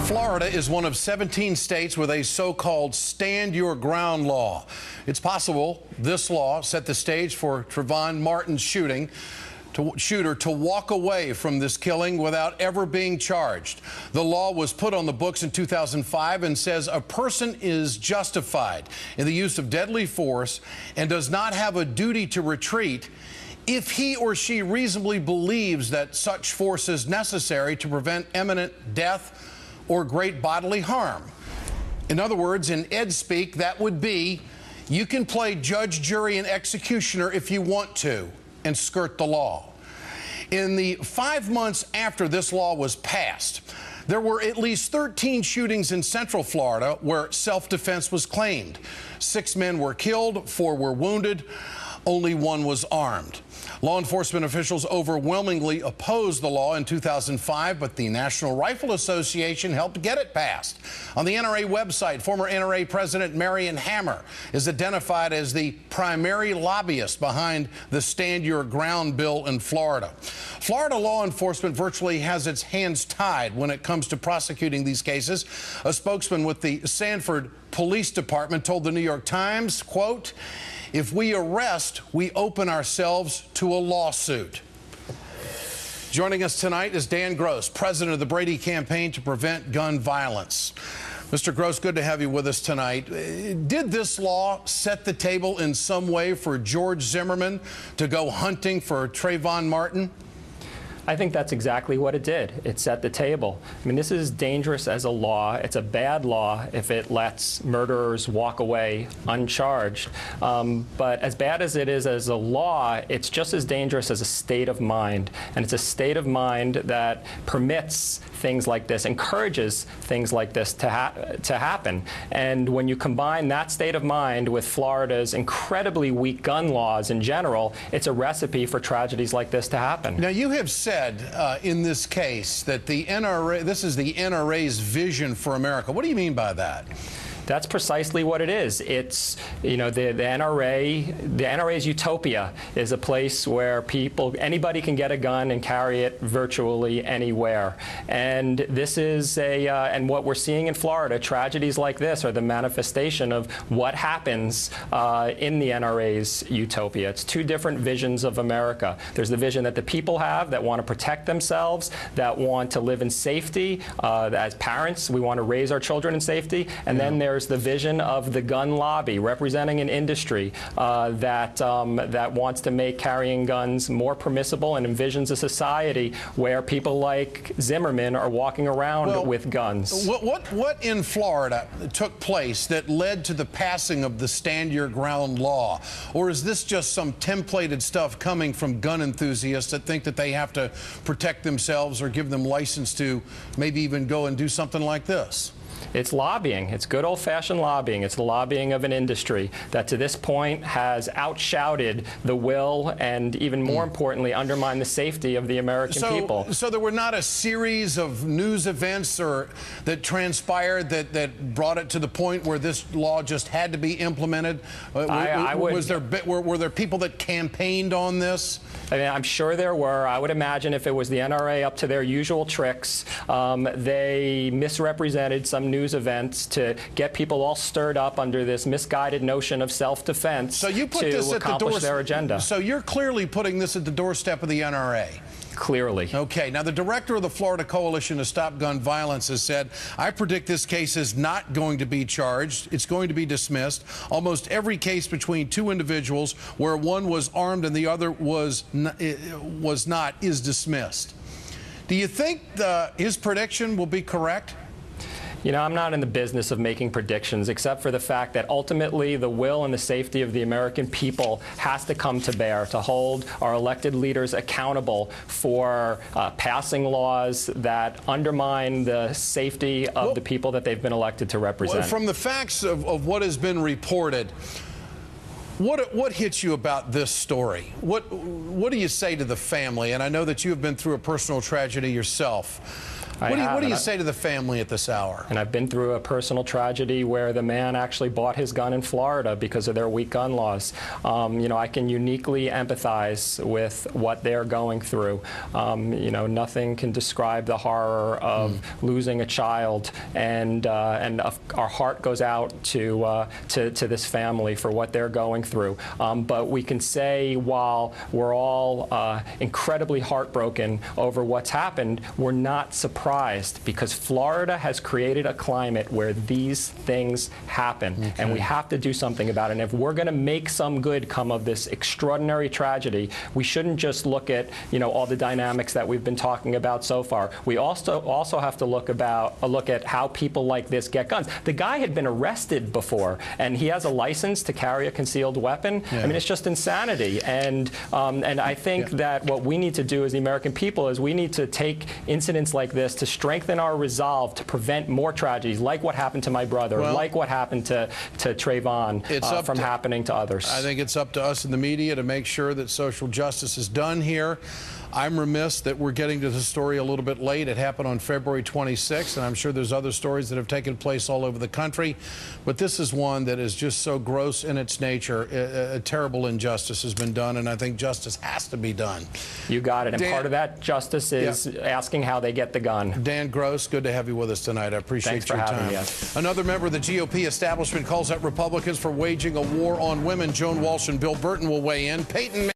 Florida is one of 17 states with a so-called stand your ground law. It's possible this law set the stage for Trayvon Martin's shooter to walk away from this killing without ever being charged. The law was put on the books in 2005 and says a person is justified in the use of deadly force and does not have a duty to retreat if he or she reasonably believes that such force is necessary to prevent imminent death or great bodily harm. In other words, in ed speak, that would be you can play judge, jury, and executioner if you want to and skirt the law. In the 5 months after this law was passed, there were at least 13 shootings in Central Florida where self-defense was claimed. 6 men were killed, 4 were wounded, only 1 was armed. Law enforcement officials overwhelmingly opposed the law in 2005, but the National Rifle Association helped get it passed. On the NRA website, former NRA President Marion Hammer is identified as the primary lobbyist behind the Stand Your Ground bill in Florida. Florida law enforcement virtually has its hands tied when it comes to prosecuting these cases. A spokesman with the Sanford Police Department told the New York Times, quote, "If we arrest, we open ourselves to a lawsuit." Joining us tonight is Dan Gross, president of the Brady Campaign to Prevent Gun Violence. Mr. Gross, good to have you with us tonight. Did this law set the table in some way for George Zimmerman to go hunting for Trayvon Martin? I think that's exactly what it did. It set the table. I mean, this is dangerous as a law. It's a bad law if it lets murderers walk away uncharged. But as bad as it is as a law, it's just as dangerous as a state of mind. And it's a state of mind that permits things like this, encourages things like this to happen. And when you combine that state of mind with Florida's incredibly weak gun laws in general, it's a recipe for tragedies like this to happen. Now, you have said in this case that the NRA, this is the NRA's vision for America. What do you mean by that? That's precisely what it is. It's, you know, the NRA's utopia is a place where anybody can get a gun and carry it virtually anywhere. And this is and what we're seeing in Florida, tragedies like this are the manifestation of what happens in the NRA's utopia. It's two different visions of America. There's the vision that the people have that want to protect themselves, that want to live in safety. As parents, we want to raise our children in safety. And then there's the vision of the gun lobby representing an industry that wants to make carrying guns more permissible and envisions a society where people like Zimmerman are walking around with guns. What in Florida took place that led to the passing of the Stand Your Ground law? Or is this just some templated stuff coming from gun enthusiasts that think that they have to protect themselves or give them license to maybe even go and do something like this? It's lobbying. It's good old-fashioned lobbying. It's the lobbying of an industry that to this point has outshouted the will and, even more importantly, undermined the safety of the American people. So there were not a series of news events that transpired that brought it to the point where this law just had to be implemented? Were there people that campaigned on this? I mean, I'm sure there were. I would imagine if it was the NRA up to their usual tricks, they misrepresented some news events to get people all stirred up under this misguided notion of self-defense to accomplish their agenda. So you're clearly putting this at the doorstep of the NRA. Clearly. Okay. Now, the director of the Florida Coalition to Stop Gun Violence has said, I predict this case is not going to be charged. It's going to be dismissed. Almost every case between two individuals where one was armed and the other was not is dismissed. Do you think his prediction will be correct? You know, I'm not in the business of making predictions, except for the fact that ultimately the will and the safety of the American people has to come to bear to hold our elected leaders accountable for passing laws that undermine the safety of the people that they've been elected to represent. Well, from the facts of what has been reported, what hits you about this story? What do you say to the family? And I know that you have been through a personal tragedy yourself. What do you say to the family at this hour? And I've been through a personal tragedy where the man actually bought his gun in Florida because of their weak gun laws. You know, I can uniquely empathize with what they're going through. You know, nothing can describe the horror of losing a child, and our heart goes out to this family for what they're going through. But we can say, while we're all incredibly heartbroken over what's happened, we're not surprised, because Florida has created a climate where these things happen, and we have to do something about it. And if we're going to make some good come of this extraordinary tragedy, we shouldn't just look at, you know, all the dynamics that we've been talking about so far. We also have to look at how people like this get guns. The guy had been arrested before, and he has a license to carry a concealed weapon. I mean, it's just insanity. And I think that what we need to do as the American people is we need to take incidents like this to strengthen our resolve to prevent more tragedies, like what happened to my brother, like what happened to Trayvon, from happening to others. I think it's up to us in the media to make sure that social justice is done here. I'm remiss that we're getting to the story a little bit late. It happened on February 26th, and I'm sure there's other stories that have taken place all over the country. But this is one that is just so gross in its nature. A terrible injustice has been done, and I think justice has to be done. You got it. And part of that justice is asking how they get the gun. Dan Gross, good to have you with us tonight. I appreciate your time. Thanks for having me. Another member of the GOP establishment calls out Republicans for waging a war on women. Joan Walsh and Bill Burton will weigh in. Peyton